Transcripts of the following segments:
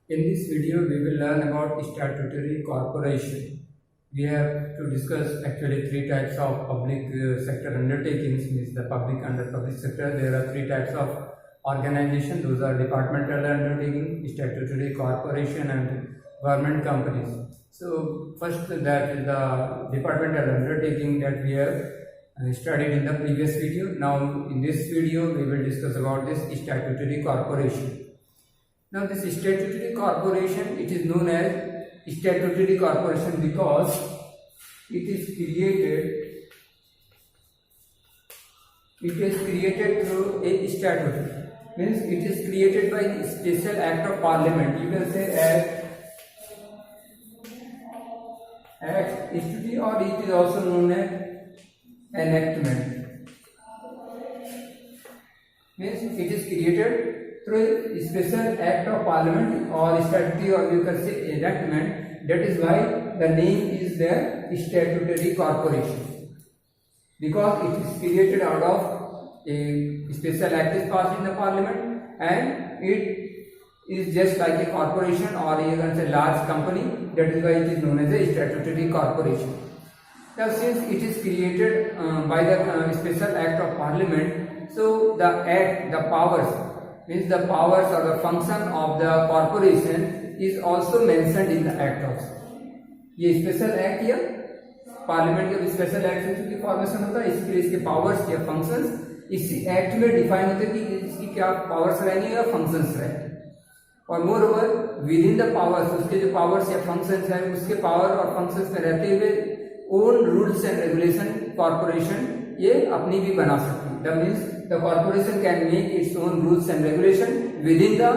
In this video, we will learn about statutory corporation. We have to discuss actually three types of public sector undertakings. Means the public under public sector. There are three types of organization. Those are departmental undertaking, statutory corporation, and government companies. So first, that is the departmental undertaking that we have studied in the previous video. Now in this video, we will discuss about this statutory corporation. Now this statutory corporation, it is known as statutory corporation because it is created through a statute. Means it is created by a special act of parliament. You can say act statute, or it is also known as enactment. Means it is created through a special act of parliament or statute, or you can say enactment. That is why the name is there, statutory corporation, because it is created out of a special act is passed in the parliament, and it is just like a corporation, or you can say large company. That is why it is known as a statutory corporation. Now since it is created by the special act of parliament, so the act, the powers, means the powers or the function of the corporation is also mentioned in the act also. ये special act या parliament के special act की formation होता है, इसके इसके powers या functions इसी एक्ट में डिफाइन होते हैं कि इसकी क्या पावर्स रहेंगे या फंक्शंस रहेंगे. और more over with in the powers, उसके जो पावर्स या फंक्शंस हैं उसके पावर और फंक्शंस में रहते हुए own rules and regulation corporation ये अपनी भी बना सकती है. That means the corporation can make its own rules and regulation within the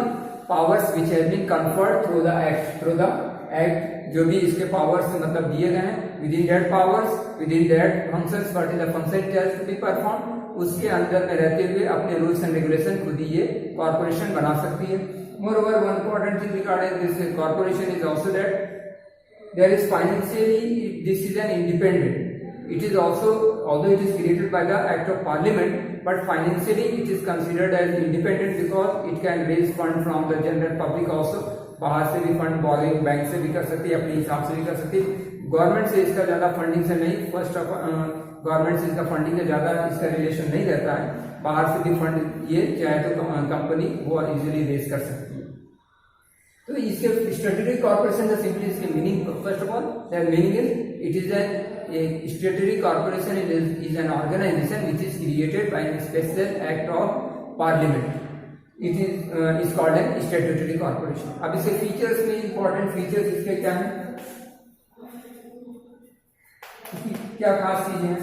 powers which have been conferred through the act. जो भी इसके powers मतलब दिए गए हैं, within that powers, within that functions, what is the function it has to be performed, उसके अंदर में रहते हुए अपने rules and regulation खुद ही ये corporation बना सकती है. Moreover, one important thing regarding this corporation is also that there is financially this is an independent. It is also, although it is created by the act of parliament, but financially it is considered as independent because it can raise fund from the general public also. बाहर से भी fund borrowing bank से भी कर सकती है, अपने हिसाब से भी कर सकती है. गवर्नमेंट से इसका ज्यादा फंडिंग से नहीं, फर्स्ट ऑफ गवर्नमेंट से इसका फंडिंग का ज्यादा इसका रिलेशन नहीं रहता है. बाहर से भी फंड ये चाहे तो कंपनी वो इजीली रेज कर सकती है. तो इसके स्टैट्यूटरी कॉर्पोरेशन का सिंपली इसके meaning, first of all that meaning is it is an a statutory corporation is an organization which is created by a special act of parliament. It is called an statutory corporation. अब इसके features में important features इसके क्या हैं, क्या खास चीजें हैं.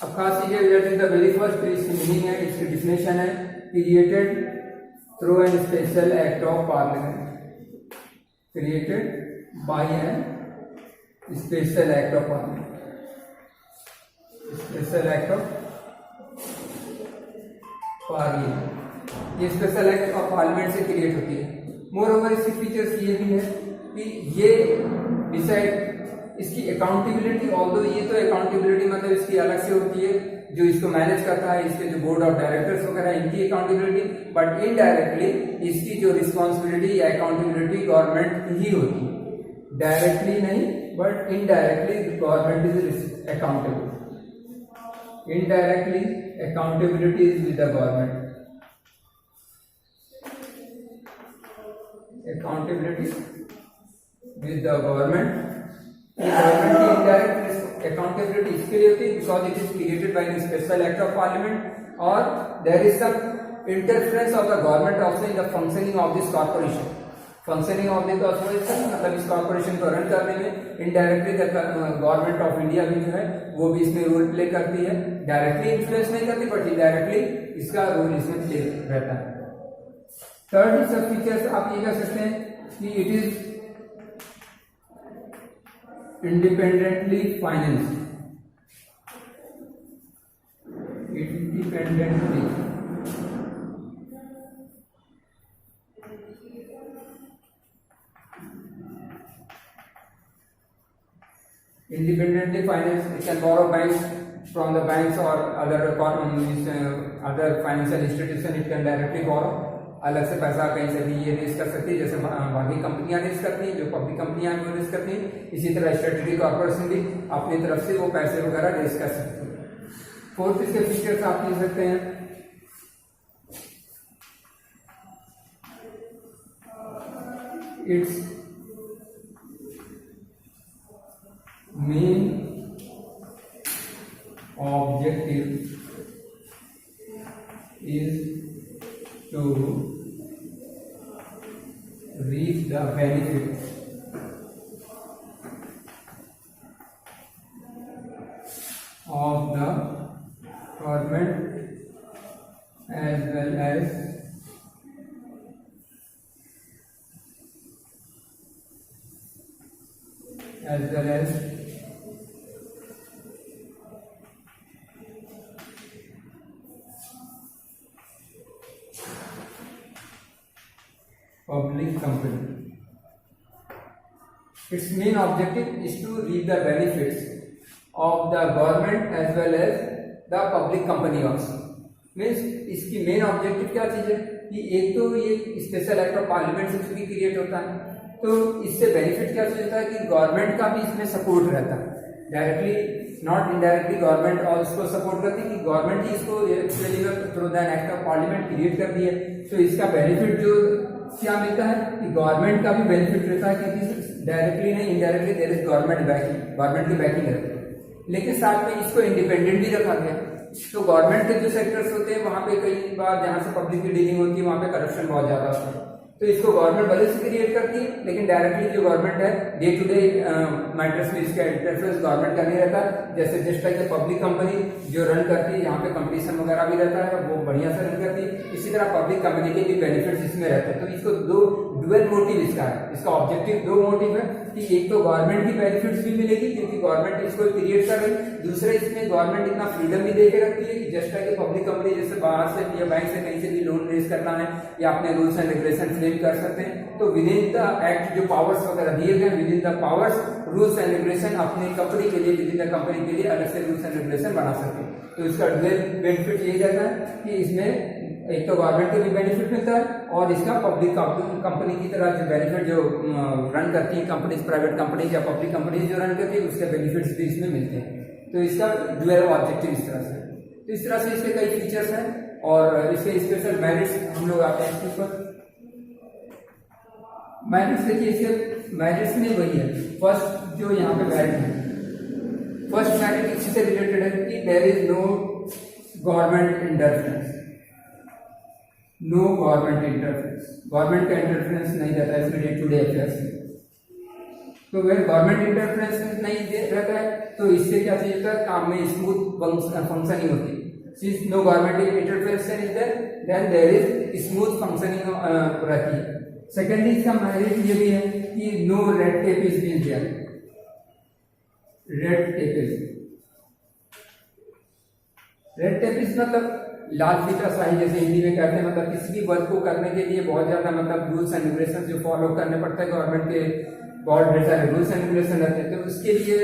अब खास चीजें that is the very first इसकी मीनिंग है, इसकी डिफिनेशन है, created through an special act of parliament. Created by an special act of parliament. Special act of parliament, ये स्पेशल एक्ट ऑफ पार्लियामेंट से क्रिएट होती है. मोर ओवर इसकी features ये भी है कि ये डिसाइड इसकी अकाउंटेबिलिटी, ऑल्दो ये तो अकाउंटेबिलिटी मतलब इसकी अलग से होती है, जो इसको मैनेज करता है, इसके जो बोर्ड ऑफ डायरेक्टर्स वगैरह इनकी अकाउंटेबिलिटी, बट इनडायरेक्टली इसकी जो रिस्पॉन्सिबिलिटी या अकाउंटेबिलिटी गवर्नमेंट ही होती है. डायरेक्टली नहीं but indirectly government is accountable. Indirectly accountability is with the government. Accountability with the government. Government की indirect accountability इसके लिए होती है because it is created by a special act of parliament, or there is some interference of the government also in the functioning of this corporation. Functioning of the corporation मतलब इस corporation को run करने में indirectly government of India भी जो है वो भी इसमें रोल प्ले करती है. डायरेक्टली इन्फ्लुएंस नहीं करती बट इनडायरेक्टली इसका रोल इसमें प्ले रहता है. थर्ड सब फीचर्स आप ये कह सकते हैं कि it is independently finance. Independently independently finance. It can borrow banks from the banks or other financial institution. It can directly borrow. अलग से पैसा कहीं से भी ये रेज कर सकती है, जैसे बाकी कंपनियां रेज करती हैं, जो पब्लिक कंपनियां वो रेज करती हैं, इसी तरह स्टैट्यूटरी कॉर्पोरेशन भी अपनी तरफ से वो पैसे वगैरह रेज कर सकती है। फोर्थ इसके फीचर्स आप ले सकते हैं, it's main objective is to reap the benefits of the government as well as public company. Its main objective is to reap the benefits of the government as well as the public company also. Means इसकी main objective क्या चीज है कि एक तो ये special act of parliament से चूंकि क्रिएट होता है, तो इससे बेनिफिट क्या चीज होता है कि गवर्नमेंट का भी इसमें सपोर्ट रहता है, डायरेक्टली नॉट इनडायरेक्टली गवर्नमेंट और इसको सपोर्ट करती है कि गवर्नमेंट ही इसको through the act of parliament create कर दी है। तो इसका बेनिफिट जो क्या मिलता है कि गवर्नमेंट का भी बेनिफिट रहता है, क्योंकि डायरेक्टली नहीं indirectly there is government backing, government की बैकिंग रहती है। लेकिन साथ में इसको इंडिपेंडेंट भी रखा गया, तो गवर्नमेंट के जो सेक्टर्स होते हैं वहां पे कई बार जहां से पब्लिक की डीलिंग होती है वहां पे करप्शन बहुत ज्यादा होता है, तो इसको गवर्नमेंट भले से क्रिएट करती है, लेकिन डायरेक्टली जो गवर्नमेंट है डे टू डे मैटर्स में इसका इंटरफेरेंस गवर्नमेंट का नहीं रहता। जैसे जस्ट लाइक पब्लिक कंपनी जो रन करती है, यहाँ पे कंपटीशन वगैरह भी रहता है, वो बढ़िया से रन करती है, इसी तरह पब्लिक कंपनी के भी बेनिफिट्स इसमें रहते हैं। तो इसको दो डुअल मोटिव इसका है, इसका ऑब्जेक्टिव दो मोटिव है कि एक तो गवर्नमेंट की बेनिफिट्स भी मिलेगी क्योंकि गवर्नमेंट इसको क्रिएट कर रही, दूसरे इसमें गवर्नमेंट इतना फ्रीडम भी दे के रखती है कि जस्ट लाइक पब्लिक कंपनी जैसे बाहर से या बैंक से कहीं से भी लोन रेज करना है या अपने रूल्स एंड रेगुलेशन फ्रेम कर सकते हैं, तो विद इन द एक्ट जो पावर्स वगैरह दिए गए with in the powers rules and regulation अपनी कंपनी के लिए, विद इन द कंपनी के लिए अलग से रूल्स एंड रेगुलेशन बना सकते हैं। तो इसका डुअल बेनिफिट यही रहता है कि इसमें एक तो गवर्नमेंट को भी बेनिफिट मिलता है और इसका पब्लिक कंपनी की तरह जो बेनिफिट जो रन करती है कंपनीज, प्राइवेट कंपनीज या पब्लिक कंपनीज जो रन करती है उसके बेनिफिट्स भी इसमें मिलते हैं। तो इसका डुअल ऑब्जेक्टिव इस तरह से, तो इस तरह से इसके कई फीचर्स हैं और इसके स्पेशल मेरिट्स हम लोग आते हैं इसके ऊपर। मेरिट्स देखिए, इसके मेरिट्स में वही है, फर्स्ट जो यहाँ पे मेरिट है, फर्स्ट मेरिट इसी से रिलेटेड है कि there is no government interference, no government interference, government का इंटरफेरेंस नहीं रहता है इसमें डे टू डे अफेयर्स में। तो वह गवर्नमेंट इंटरफेरेंस नहीं रहता है तो इससे क्या चाहिए था, काम में स्मूथ फंक्शनिंग होती है। Since no government interference is there then there is smooth functioning रहती है। सेकेंडली इसका मेरिट ये भी है कि no red tape is been there, red tape is मतलब लाल फीताशाही जैसे हिंदी में कहते हैं, मतलब किसी भी वर्क को करने के लिए बहुत ज्यादा मतलब रूल्स एंड रेगुलेशन जो फॉलो करने पड़ता है, गवर्नमेंट के बहुत ढेर सारे रूल्स एंड रेगुलेशन रहते हैं, तो उसके लिए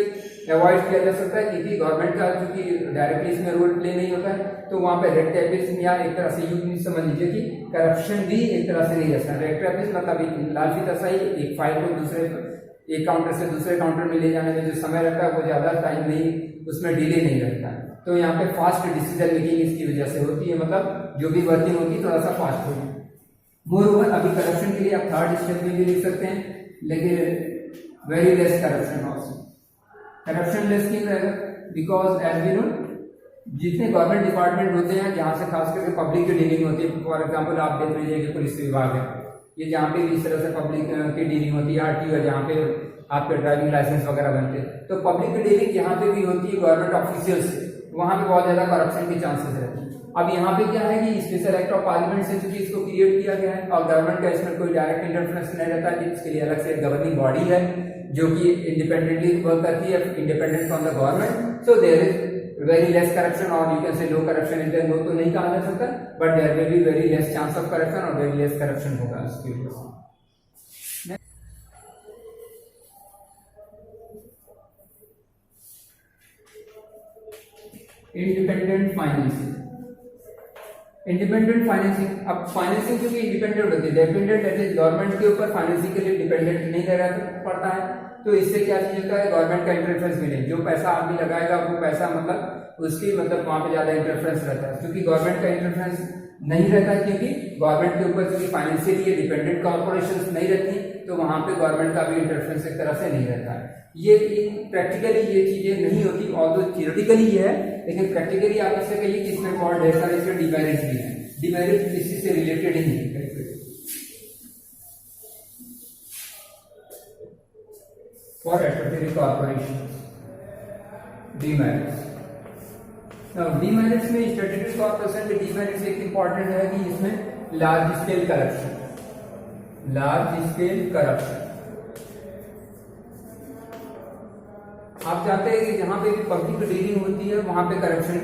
अवॉइड किया जा सकता है क्योंकि गवर्नमेंट का क्योंकि डायरेक्टली इसमें रोल प्ले नहीं होता है, तो वहाँ पे रेड टेपिज्म या एक तरह से यूं समझ लीजिए कि करप्शन भी एक तरह से नहीं रहता। रेड टेपिज्म मतलब एक लाल फीताशाही, एक फाइल को दूसरे एक काउंटर से दूसरे काउंटर में ले जाने में जो समय लगता है वो ज्यादा टाइम नहीं, उसमें डिले नहीं लगता है। तो यहाँ पे फास्ट डिसीजन मेकिंग इसकी वजह से होती है, मतलब जो भी वर्किंग होती है थोड़ा सा फास्ट होगी। मोरओवर अभी करप्शन के लिए आप थर्ड स्टेप में भी लिख सकते हैं, लेकिन very less corruption also, corruption less क्यों रहेगा, बिकॉज एज वी नो जितने गवर्नमेंट डिपार्टमेंट होते हैं जहाँ से खास करके पब्लिक की डीलिंग होती है, फॉर एग्जाम्पल आप देख लीजिए कि पुलिस विभाग है, ये जहाँ पे इस तरह से पब्लिक की डीलिंग होती है, आरटीओ है जहाँ पे आपके ड्राइविंग लाइसेंस वगैरह बनते हैं, तो पब्लिक की डीलिंग जहाँ पे भी होती है गवर्नमेंट ऑफिशियल से, वहां पे बहुत ज्यादा करप्शन के चांसेस रहते हैं। अब यहाँ पे क्या है कि स्पेशल एक्ट ऑफ पार्लियामेंट से चूंकि इसको क्रिएट किया गया है और गवर्नमेंट का इसमें कोई डायरेक्ट इंटरफेरेंस नहीं रहता है, इसके लिए अलग से एक गवर्निंग बॉडी है जो कि इंडिपेंडेंटली वर्क करती है, independent from the government, so there is very less corruption और you can say low corruption is there, no तो नहीं कहा जा सकता, but there will be very less chance of corruption और वेरी लेस करप्शन होगा उसकी वजह से। इंडिपेंडेंट फाइनेंस, इंडिपेंडेंट फाइनेंसिंग, अब फाइनेंसिंग क्योंकि इंडिपेंडेंट होती है, डिपेंडेंट दैट इज गवर्नमेंट के ऊपर फाइनेंसिंग के लिए डिपेंडेंट नहीं रहना पड़ता है। तो इससे क्या चीज होता है, गवर्नमेंट का इंटरफेरेंस भी नहीं, जो पैसा आदमी लगाएगा वो पैसा मतलब उसकी मतलब वहां पे ज्यादा इंटरफेरेंस रहता है, क्योंकि गवर्नमेंट का इंटरफेरेंस नहीं रहता है, क्योंकि गवर्नमेंट के ऊपर क्योंकि फाइनेंशियली डिपेंडेंट कॉर्पोरेशन नहीं रहती, तो वहां पे गवर्नमेंट का भी इंटरफेरेंस एक तरह से नहीं रहता है। ये प्रैक्टिकली ये चीजें नहीं होती, और तो थियोरेटिकली ये है, लेकिन प्रैक्टिकली आप इससे कहिए कि इसमें बहुत ढेर सारे इसके डिमेरिट्स भी हैं। डिमेरिट इसी से रिलेटेड ही नहीं है। For statutory corporation demerits, demerits में स्टैट्यूटरी कॉर्पोरेशन के डीमेरिट्स एक इंपॉर्टेंट है कि इसमें large scale corruption, large scale corruption. आप जानते हैं कि जहां पे भी पब्लिक डीलिंग होती है वहां पे करप्शन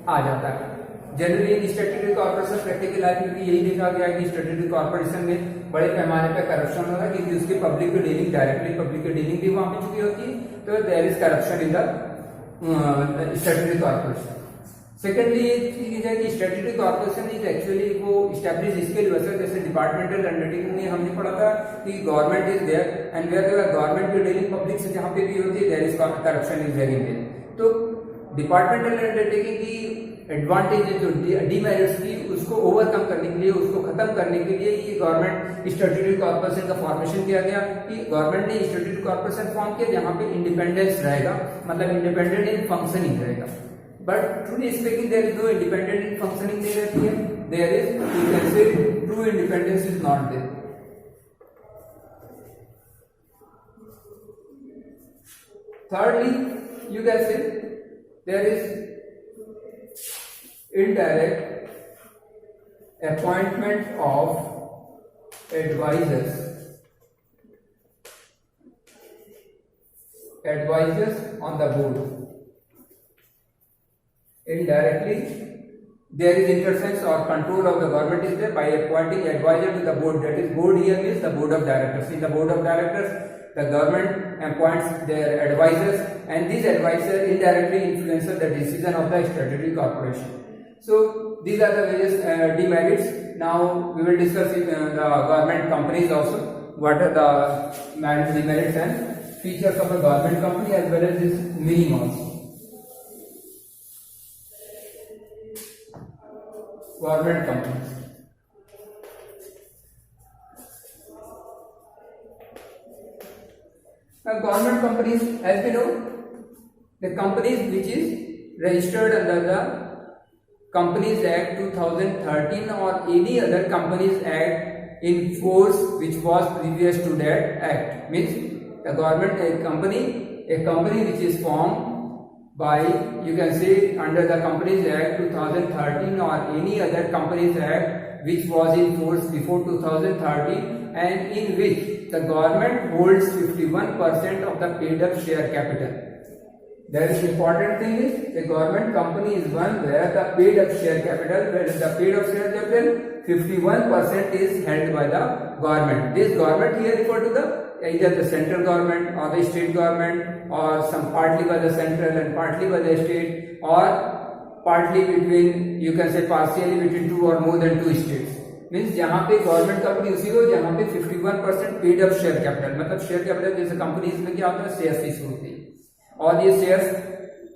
आ जाता है। Generally statutory corporation practical life में भी यही देखा गया है कि स्टैट्यूटरी कॉर्पोरेशन में बड़े पैमाने पर करप्शन हो रहा है, क्योंकि उसकी public dealing directly public dealing भी वहां पे चुकी होती है, तो there is corruption in the statutory corporation. Secondly ये चीज है कि स्टैट्यूटरी कॉर्पोरेशन इज एक्चुअली वो स्टैब्लिश इसके लिए वैसे जैसे डिपार्टमेंटल अंडरटेकिंग में हमने पढ़ा था कि government is there and where government की डीलिंग पब्लिक से जहां पे भी होती है there is corruption is very there. तो डिपार्टमेंटल अंडरटेकिंग की एडवांटेज जो डीमेरिट्स थी उसको ओवरकम करने के लिए, उसको खत्म करने के लिए ये गवर्नमेंट स्टैट्यूटरी कॉर्पोरेशन का फॉर्मेशन किया गया कि गवर्नमेंट ने स्टैट्यूटरी कॉर्पोरेशन फॉर्म किया जहां पे इंडिपेंडेंस रहेगा, मतलब इंडिपेंडेंट इन फंक्शनिंग रहेगा। But truly speaking there is no independent in functioning नहीं रहती है, there is you can say true independence is not there. Thirdly, you can say there is indirect appointment of advisors on the board. Indirectly, there is interference or control of the government is there by appointing advisor to the board. That is, board here means the board of directors. In the board of directors, the government appoints their advisors, and these advisors indirectly influence the decision of the statutory corporation. So these are the various demerits. Now we will discuss the government companies also. What are the demerits and features of a government company as well as its meaning also. Government companies. Now, government companies, as we know, the companies which is registered under the Companies Act 2013 or any other Companies Act in force which was previous to that act, means the government a company which is formed by, you can say, under the Companies Act 2013 or any other Companies Act which was in force before 2013 and in which the government holds 51% of the paid up share capital. The important thing is the government company is one where the paid up share capital, where the paid up share capital 51% is held by the government. This government here refer to the either the central government or the state government, or some partly by the central and partly by the state, or partly between, you can say partially between two or more than two states. Means जहां पे government company उसी हो जहां पे 51% paid up share capital, मतलब share capital जैसे companies में क्या होता है, शेयर्स इशू होते हैं और ये शेयर्स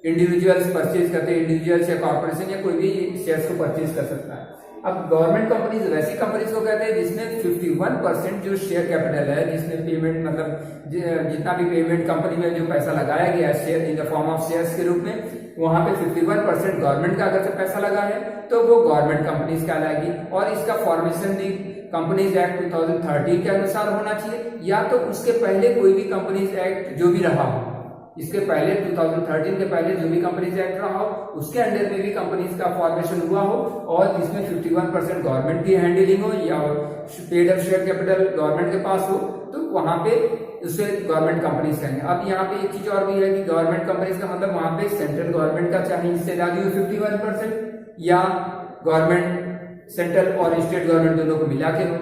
इंडिविजुअल्स परचेज करते हैं, इंडिविजुअल्स या कॉर्पोरेशन या कोई भी शेयर्स को परचेज कर सकता है। अब गवर्नमेंट कंपनीज वैसी कंपनीज को कहते हैं जिसमें 51% जो शेयर कैपिटल है, जिसमें पेमेंट मतलब जितना भी पेमेंट कंपनी में जो पैसा लगाया गया है share in the form of shares के रूप में, वहां पे 51% गवर्नमेंट का अगर से पैसा लगा है तो वो गवर्नमेंट कंपनीज कहलाएगी। और इसका फॉर्मेशन भी कंपनीज एक्ट 2013 के अनुसार होना चाहिए, या तो उसके पहले कोई भी कंपनीज एक्ट जो भी रहा हो, इसके पहले 2013 के पहले जो भी कंपनीज एक्ट रहा हो उसके अंडर में भी कंपनीज का फॉर्मेशन हुआ हो और जिसमें 51% गवर्नमेंट की हैंडलिंग हो या paid up share capital government के पास हो, तो वहां पे उसे गवर्नमेंट कंपनीज कहेंगे। अब यहाँ पे एक चीज और भी है कि गवर्नमेंट कंपनीज का मतलब वहां पे सेंट्रल गवर्नमेंट का चाहे हिस्सेदारी हो 51% या गवर्नमेंट सेंट्रल और स्टेट गवर्नमेंट दोनों को मिला के हो,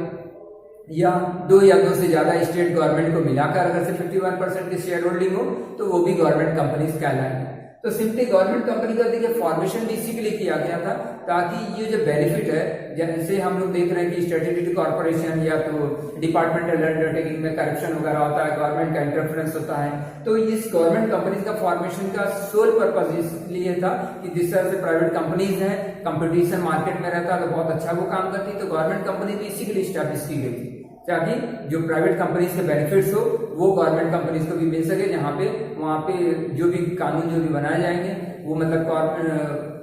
या दो से ज्यादा स्टेट गवर्नमेंट को मिलाकर अगर से 51% की शेयर होल्डिंग हो तो वो भी गवर्नमेंट कंपनीज कहलाएंगे। तो सिंपली गवर्नमेंट कंपनी का देखिए फॉर्मेशन भी इसी के लिए किया गया था, ताकि ये जो बेनिफिट है, जैसे हम लोग देख रहे हैं कि स्टैट्यूटरी कॉर्पोरेशन या तो डिपार्टमेंटल अंडरटेकिंग में करप्शन वगैरह होता है, गवर्नमेंट का इंटरफेरेंस होता है, तो इस गवर्नमेंट कंपनीज का फॉर्मेशन का सोल पर्पज इसलिए था कि जिस तरह से प्राइवेट कंपनीज हैं, कंपटीशन मार्केट में रहता है तो बहुत अच्छा वो काम करती, तो गवर्नमेंट कंपनी भी इसी के लिए स्टैब्लिश की गई थी, ताकि जो प्राइवेट कंपनीज के बेनिफिट्स हो वो गवर्नमेंट कंपनीज को भी मिल सके। जहाँ पे वहाँ पे जो भी कानून जो भी बनाए जाएंगे वो मतलब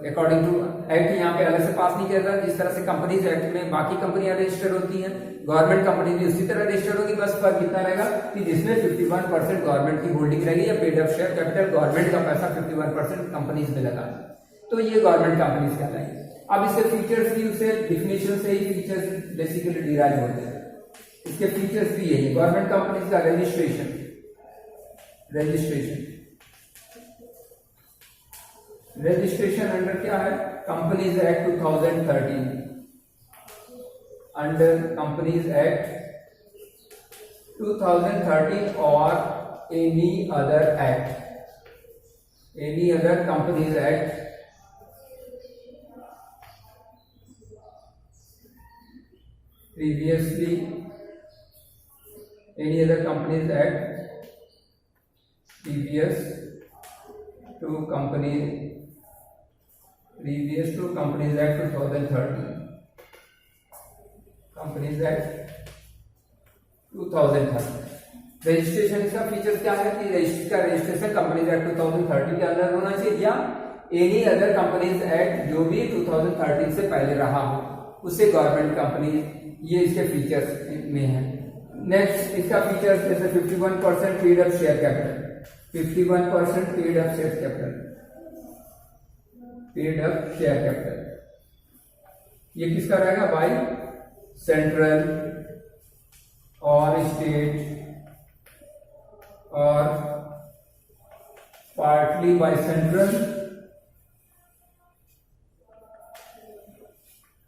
अकॉर्डिंग टू एक्ट यहाँ पे अलग से पास नहीं किया जाता। जिस तरह से कंपनीज एक्ट में बाकी कंपनियां रजिस्टर होती हैं, गवर्नमेंट कंपनी भी उसी तरह रजिस्टर होगी, बस फर्क इतना रहेगा कि जिसमें 51% गवर्नमेंट की होल्डिंग रहेगी या paid up share capital, government का पैसा 51% कंपनीज में लगा, तो ये गवर्नमेंट कंपनीज कहलाएंगे। अब इसके फीचर्स भी उसे डिफिनेशन से ही फीचर्स बेसिकली डिराइव होते हैं। इसके फीचर्स भी यही, गवर्नमेंट कंपनीज का रजिस्ट्रेशन अंडर क्या है, companies act 2013, under companies act 2013 और any other companies act previously, any other companies act previous to companies act 2013, companies act 2013। Registration इसका फीचर क्या है कि रजिस्ट्रेशन कंपनीज एक्ट 2013 के अंदर होना चाहिए, या एनी अदर कंपनीज एक्ट जो भी 2013 से पहले रहा हो उसे गवर्नमेंट कंपनी, ये इसके फीचर्स में है। नेक्स्ट इसका फीचर्स जैसे 51% paid up share capital, 51% paid up share capital, ये किसका रहेगा, बाय सेंट्रल और स्टेट और partly by central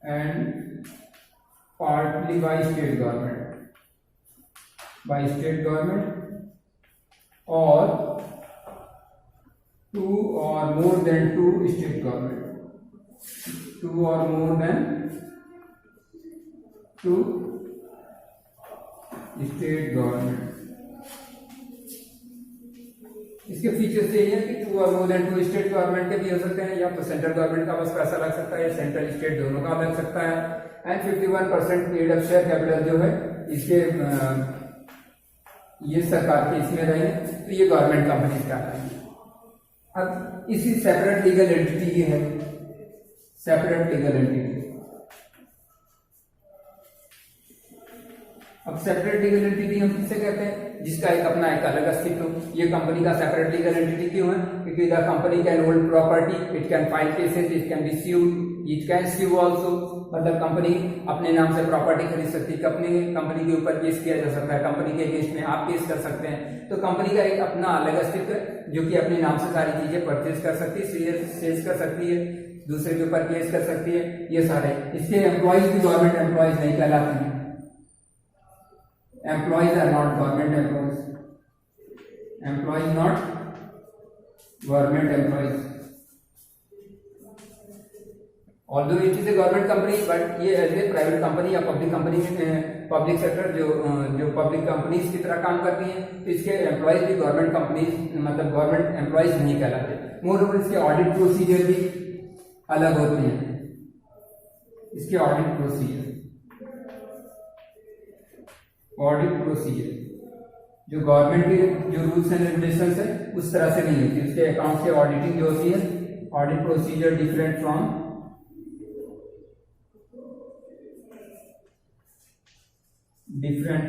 and partly by state government or two or more than two state government। इसके फीचर्स ये है कि 2 और मोर देन 2 स्टेट गवर्नमेंट के भी हो सकते हैं, या तो सेंट्रल गवर्नमेंट का बस पैसा लग सकता है या सेंट्रल स्टेट दोनों का लग सकता है, and 51% paid up share capital जो है इसके ये सरकार के इसमें रहे, तो ये गवर्नमेंट कंपनीज का है। अब इसी सेपरेट लीगल एंटिटी की है, अब सेपरेट लीगल एंटिटी हम किसे कहते हैं, जिसका एक अपना एक अलग अस्तित्व। ये कंपनी का सेपरेट लीगल एंटिटी क्यों है, क्योंकि the company can hold property, it can file cases, it can be sued, it can sue also, मतलब कंपनी अपने नाम से प्रॉपर्टी खरीद सकती है, अपनी कंपनी के ऊपर केस किया जा सकता है, कंपनी के अगेंस्ट में आप केस कर सकते हैं। तो कंपनी का एक अपना अलग अस्तित्व है जो कि अपने नाम से सारी चीजें परचेज कर सकती है, सेल्स कर सकती है, दूसरे के ऊपर केस कर सकती है, ये सारे। इसके एम्प्लॉयज भी गवर्नमेंट एम्प्लॉयज नहीं कहलाते हैं, employees are not government employees not government employees, although it is a government company but ये एज ए प्राइवेट कंपनी या पब्लिक कंपनी में पब्लिक सेक्टर जो पब्लिक कंपनीज की तरह काम करती हैं, तो इसके एम्प्लॉयज भी गवर्नमेंट कंपनीज मतलब गवर्नमेंट एम्प्लॉयज नहीं कहलाते। मोरओवर इसके ऑडिट प्रोसीजर भी अलग होते हैं, इसके ऑडिट प्रोसीजर जो गवर्नमेंट के जो रूल्स एंड रेगुलेशंस है उस तरह से नहीं होती। उसके अकाउंट से ऑडिटिंग जो होती है, audit procedure different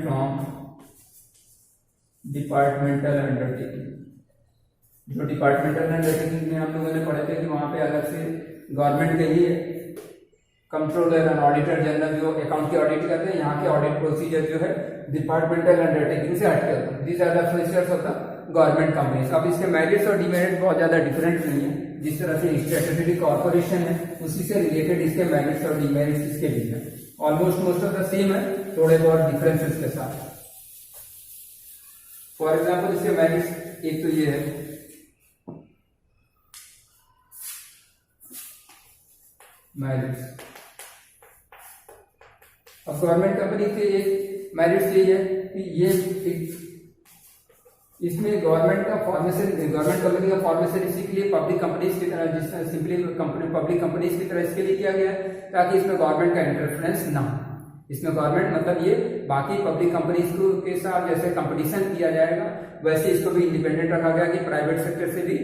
from departmental undertaking. जो डिपार्टमेंटल अंडरटेकिंग में हम लोगों ने पढ़े थे कि वहां पे अलग से गवर्नमेंट के लिए कंट्रोलर और ऑडिटर जनरल जो अकाउंट की ऑडिट करते हैं, यहाँ के ऑडिट प्रोसीजर जो है डिपार्टमेंटल अंडरटेकिंग से हटके होते हैं। These are the features of the government companies. अब इसके मेरिट्स और डिमेरिट्स बहुत ज्यादा डिफरेंट नहीं है, जिस तरह से स्टैट्यूटरी कॉर्पोरेशन है उसी से रिलेटेड इसके मेरिट्स और डिमेरिट्स इसके भी है, almost most of the same है, थोड़े बहुत डिफरेंसेस के साथ। फॉर एग्जाम्पल इसके मेरिट्स एक तो ये है मेरिट्स। अब गवर्नमेंट कंपनी के एक मेरिट्स ये है कि ये इसमें गवर्नमेंट कंपनी का फॉर्मेशन इसी के लिए पब्लिक कंपनीज की तरह, जिसमें सिंपली पब्लिक कंपनीज की तरह इसके लिए किया गया है ताकि इसमें गवर्नमेंट का इंटरफेरेंस ना हो। इसमें गवर्नमेंट मतलब ये बाकी पब्लिक कंपनीज के साथ जैसे कंपटीशन किया जाएगा वैसे इसको भी इंडिपेंडेंट रखा गया कि प्राइवेट सेक्टर से भी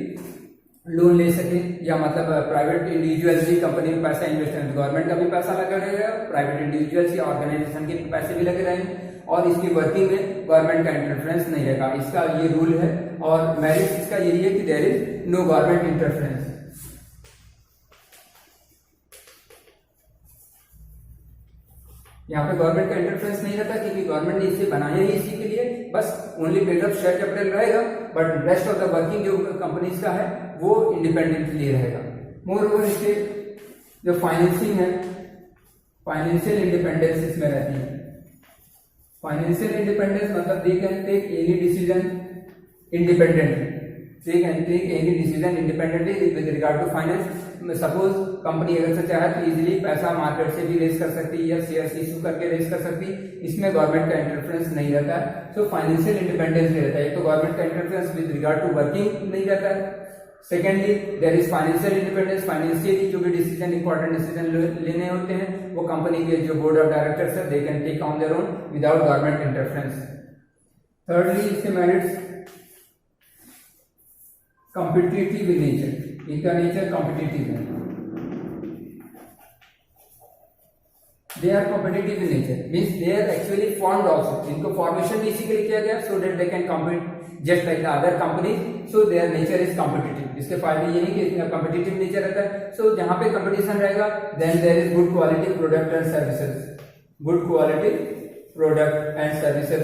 लोन ले सके, या मतलब प्राइवेट इंडिविजुअल्स भी कंपनी में पैसा इन्वेस्ट करें, गवर्नमेंट का भी पैसा लगा रहेगा, प्राइवेट इंडिविजुअल्स या ऑर्गेनाइजेशन के पैसे भी लगे रहेंगे और इसकी वर्किंग में गवर्नमेंट का इंटरफेरेंस नहीं रहेगा। इसका ये रूल है और मेरिट इसका यही है कि there is no government interference. यहाँ पे गवर्नमेंट का इंटरफेरेंस नहीं रहता क्योंकि गवर्नमेंट ने इसे बनाया ही इसी के लिए, बस only paid off share capital रहेगा, but rest of the working जो कंपनीज का है वो इंडिपेंडेंटली रहेगा। मोर ओवर इसके जो फाइनेंसिंग है, फाइनेंशियल इंडिपेंडेंस इसमें रहती है। फाइनेंशियल इंडिपेंडेंस मतलब they can take any decision independently, they can take any decision independently with regard to finance. Suppose company अगर से चाहे तो इजीली पैसा मार्केट से भी रेज कर सकती है या शेयर इशू करके रेज कर सकती है, इसमें गवर्नमेंट का इंटरफेरेंस नहीं रहता है। सो फाइनेंशियल इंडिपेंडेंस भी रहता है। एक तो गवर्नमेंट का interference with regard to working नहीं रहता है। Secondly there is financial independence, financially जो भी डिसीजन इंपॉर्टेंट डिसीजन लेने होते हैं वो कंपनी के जो बोर्ड ऑफ डायरेक्टर्स है they can take on their own without government interference. Thirdly इसके मेरिट्स कॉम्पिटिटिव नेचर, इनका नेचर कॉम्पिटिटिव है, they are competitive in nature means they are actually formed also, इनको फॉर्मेशन भी इसी के लिए किया गया so that they can compete just like the other companies, so their nature is competitive. इसके फायदे ये है कि इसका कॉम्पिटिटिव नेचर रहता है। सो जहां पे कंपटीशन रहेगा then there is good quality product and services, good quality product and services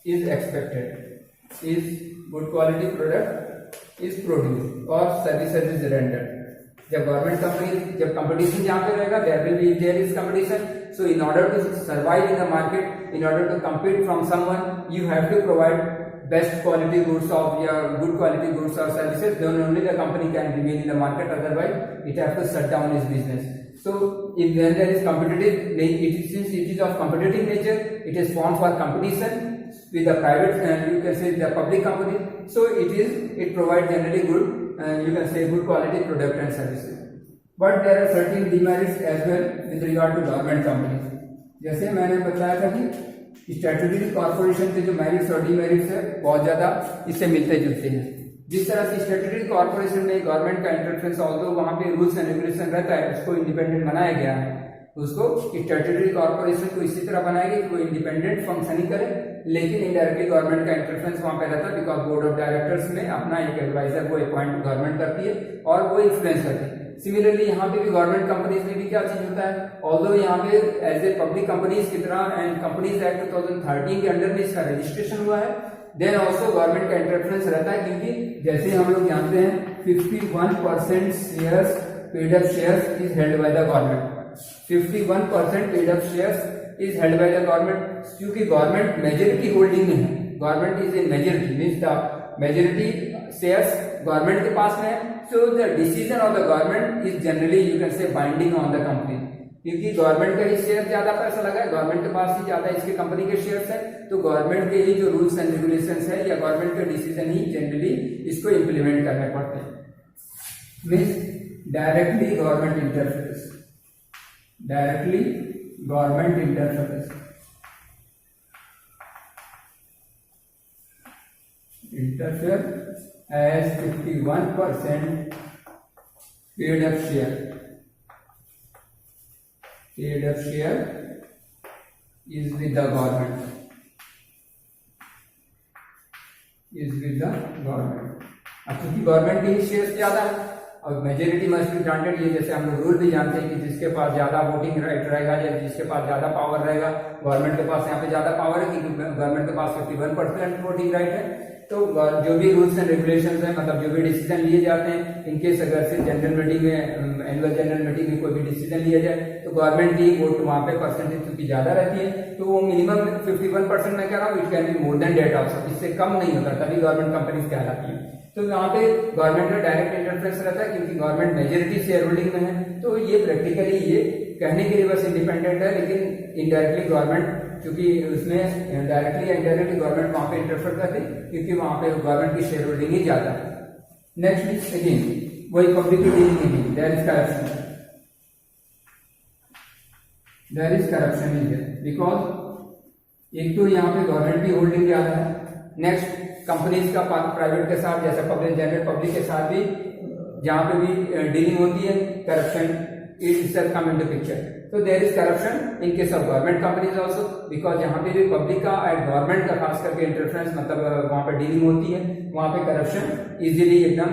is expected, is good quality product is produce और सर्विसेज इज रेंडर्ड। जब गवर्नमेंट कंपनी जब कंपटीशन जहां पे रहेगा there will be there is competition, so in order to survive in the market, in order to compete from someone you have to provide best quality goods of your good quality goods or services, then only the company can remain in the market, otherwise it has to shut down its business. So if when there is competitive, since it is of competitive nature, it is formed for competition with the private and you can say the public company, so it provides generally good you can say good quality product and services. But there are certain demerits as well with regard to government companies. जैसे मैंने बताया था कि statutory corporation के जो merits और demerits है बहुत ज्यादा इससे मिलते जुलते हैं। जिस तरह से स्टैट्यूटरी कॉर्पोरेशन में गवर्नमेंट का इंटरफेरेंस ऑल्दो वहां पे रूल्स एंड रेगुलेशन रहता है, उसको इंडिपेंडेंट बनाया गया है, उसको स्टैट्यूटरी कॉर्पोरेशन को इसी तरह बनाएगी कि कोई इंडिपेंडेंट फंक्शन ही करे, लेकिन इनडायरेक्टली गवर्नमेंट का इंटरफेरेंस वहां पे रहता है बिकॉज बोर्ड ऑफ डायरेक्टर्स में अपना एक एडवाइजर वो अपॉइंट गवर्नमेंट करती है और वो इन्फ्लुएंस करती है। सिमिलरली यहाँ पे भी गवर्नमेंट कंपनीज में भी क्या चीज होता है, ऑल्दो यहाँ पे एज ए पब्लिक कंपनीज की तरह एंड कंपनीज एक्ट 2013 के अंडर में इसका रजिस्ट्रेशन हुआ है, देन ऑल्सो गवर्नमेंट का इंटरफेरेंस रहता है क्योंकि जैसे हम लोग जानते हैं 51% shares paid up shares is held by the government, 51% paid up shares is held by the government, क्योंकि गवर्नमेंट मेजोरिटी होल्डिंग में है, government is a majority means the majority shares government के पास में है, so the decision of the government is generally you can say binding on the company, क्योंकि government का ही share ज्यादा पैसा लगा है, गवर्नमेंट के पास ही ज्यादा इसके कंपनी के शेयर्स है, तो गवर्नमेंट के ही जो रूल्स एंड रेगुलेशंस है या गवर्नमेंट के डिसीजन ही जनरली इसको इम्प्लीमेंट करने पड़ते हैं। Means directly government interference, directly government interference, interfere as 51% paid up share is with the government, अब क्योंकि गवर्नमेंट के शेयर ज्यादा है और मेजोरिटी मस्ट बी ग्रांटेड, ये जैसे हम लोग रूल भी जानते हैं कि जिसके पास ज्यादा वोटिंग राइट रहेगा या जिसके पास ज्यादा पावर रहेगा, गवर्नमेंट के पास यहाँ पे ज्यादा पावर है क्योंकि गवर्नमेंट के पास 51% वोटिंग राइट है, तो जो भी रूल्स एंड रेगुलेशंस हैं मतलब जो भी डिसीजन लिए जाते हैं इनकेस अगर से जनरल मीटिंग में एनुअल जनरल मीटिंग में कोई भी डिसीजन लिया जाए तो गवर्नमेंट की वोट वहां पे परसेंटेज चूंकि ज्यादा रहती है तो वो मिनिमम 51% मैं कह रहा हूँ, it can be more than that also, इससे कम नहीं होता, तभी गवर्नमेंट कंपनीज कहलाती है। तो यहाँ पे गवर्नमेंट का डायरेक्ट इंटरफेरेंस रहता है क्योंकि गवर्नमेंट मेजोरिटी शेयर होल्डिंग में है, तो ये प्रैक्टिकली ये कहने के लिए बस इंडिपेंडेंट है, लेकिन इनडायरेक्टली गवर्नमेंट, क्योंकि उसमें डायरेक्टली या इनडायरेक्टली गवर्नमेंट वहां पे इंटरफेयर करती, क्योंकि वहां पे गवर्नमेंट की शेयर होल्डिंग ही ज्यादा है। नेक्स्ट अगेन वही पब्लिक डीलिंग में there is corruption, there is corruption in there, because एक तो यहाँ पे गवर्नमेंट की होल्डिंग ज्यादा है। नेक्स्ट कंपनीज का प्राइवेट के साथ, जैसे पब्लिक जनरल पब्लिक के साथ भी जहां पे भी डीलिंग होती है, corruption is come into picture. तो there is corruption in case of government companies also, because यहाँ पे भी पब्लिक का एंड गवर्नमेंट का खास करके इंटरफेरेंस, मतलब वहां पे डीलिंग होती है, वहां पे करप्शन इजीली एकदम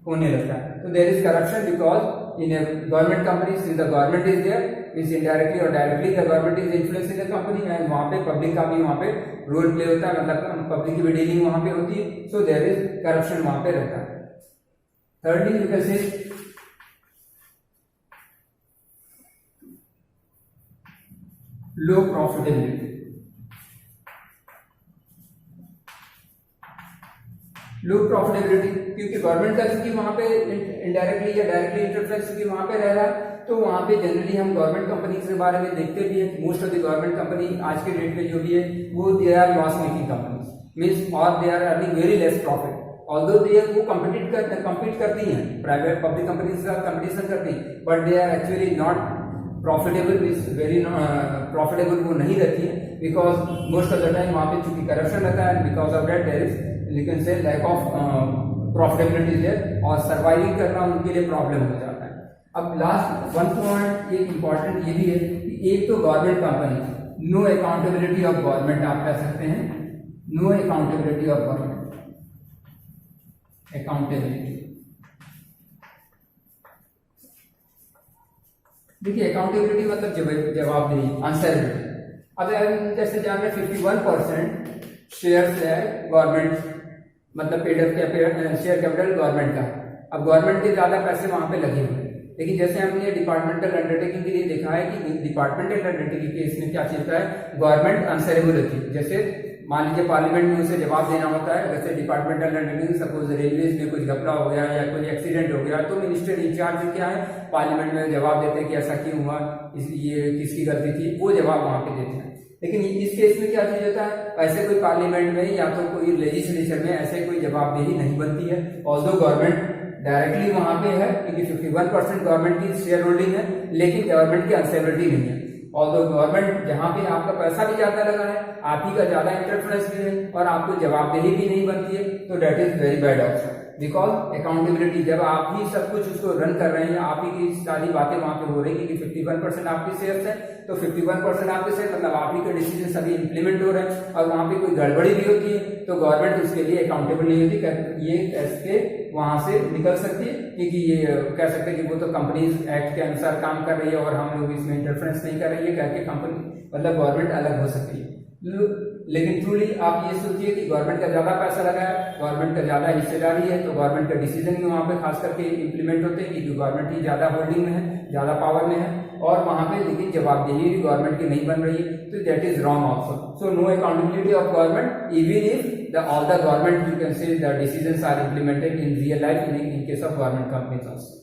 होने लगता है। तो there is corruption because in government company, since the government is there, means indirectly और directly the government is influencing the company, and वहां पे पब्लिक का भी वहां पे रोल प्ले होता है, मतलब पब्लिक की भी डीलिंग वहां पे होती है। सो देयर इज करप्शन वहां पे रहता है। thirdly you can say low profitability, low profitability, क्योंकि गवर्नमेंट का क्योंकि वहां पे इनडायरेक्टली या डायरेक्टली इंटरफेरेंस क्योंकि वहां पे रह रहा है, तो वहां पे जनरली हम गवर्नमेंट कंपनी के बारे में देखते भी हैं। Most of the government company आज के डेट में जो भी है वो they are loss making companies, means और they are earning very less profit, although they वो कम्पीट करती हैं प्राइवेट पब्लिक कंपनी के साथ कंपटीशन करती हैं, but they are actually not profitable, means very profitable वो नहीं रहती है, because most of the time वहां पे चूंकि करप्शन रहता है, because of that there is you can say lack of profitability there, और सर्वाइविंग करना उनके लिए प्रॉब्लम हो जाता है। अब लास्ट वन पॉइंट एक इम्पॉर्टेंट ये भी है कि एक तो government company, no accountability of government आप कह सकते हैं, no accountability of government, accountability. देखिए अकाउंटेबिलिटी मतलब जवाबदेही, आंसरेबिलिटी। अब जैसे जान रहे 51% शेयर है गवर्नमेंट, मतलब पेड शेयर कैपिटल गवर्नमेंट का। अब गवर्नमेंट के ज्यादा पैसे वहां पे लगे हुए, लेकिन जैसे हमने डिपार्टमेंटल अंडरटेकिंग के लिए देखा है कि डिपार्टमेंटल अंडरटेकिंग के इसमें क्या चलता है, गवर्नमेंट आंसरेबल होती है। जैसे मान लीजिए पार्लियामेंट में उसे जवाब देना होता है, जैसे डिपार्टमेंटल अंडरटेकिंग, सपोज रेलवेज में कुछ घपला हो गया या कोई एक्सीडेंट हो गया, तो मिनिस्टर इंचार्ज क्या है पार्लियामेंट में जवाब देते हैं कि ऐसा क्यों हुआ, ये किसकी गलती थी, वो जवाब वहां पे देते हैं। लेकिन इस केस में क्या चीज होता है, ऐसे कोई पार्लियामेंट में या तो कोई लेजिस्लेचर में ऐसे कोई जवाबदेही नहीं बनती है, ऑल्दो गवर्नमेंट डायरेक्टली वहां पे है, क्योंकि 51% गवर्नमेंट की शेयर होल्डिंग है, लेकिन गवर्नमेंट की आंसरेबिलिटी नहीं है। ऑल्दो गवर्नमेंट जहां पे आपका पैसा भी ज्यादा लगा है, आप ही का ज्यादा इंटरफेरेंस भी है और आपको जवाबदेही भी नहीं बनती है, तो that is very bad option. Because accountability, जब आप ही सब कुछ उसको रन कर रहे हैं, आप ही की सारी बातें वहां पे हो रही है, क्योंकि 51% आपकी शेयर है, तो 51% आपके शेयर मतलब आप ही के डिसीजन सभी इंप्लीमेंट हो रहे हैं, और वहां पे कोई गड़बड़ी भी होती है तो गवर्नमेंट उसके लिए अकाउंटेबल नहीं होती, ये कैसे वहां से निकल सकती है, क्योंकि ये कह सकते हैं कि वो तो कंपनीज एक्ट के अनुसार काम कर रही है और हम लोग इसमें इंटरफेरेंस नहीं कर रही है, करके कंपनी मतलब गवर्नमेंट अलग हो सकती है। लेकिन ट्रूली आप ये सोचिए कि गवर्नमेंट का ज्यादा पैसा लगा है, गवर्नमेंट का ज्यादा हिस्सेदारी है, तो गवर्नमेंट का डिसीजन भी वहां पे खास करके इंप्लीमेंट होते हैं, क्योंकि गवर्नमेंट ही ज्यादा होल्डिंग में है, ज्यादा पावर में है, और वहां पे लेकिन जवाबदेही भी गवर्नमेंट की नहीं बन रही है, तो that is wrong also. So no accountability of government even if all the government you can say the decisions are implemented in real life in case of government companies also.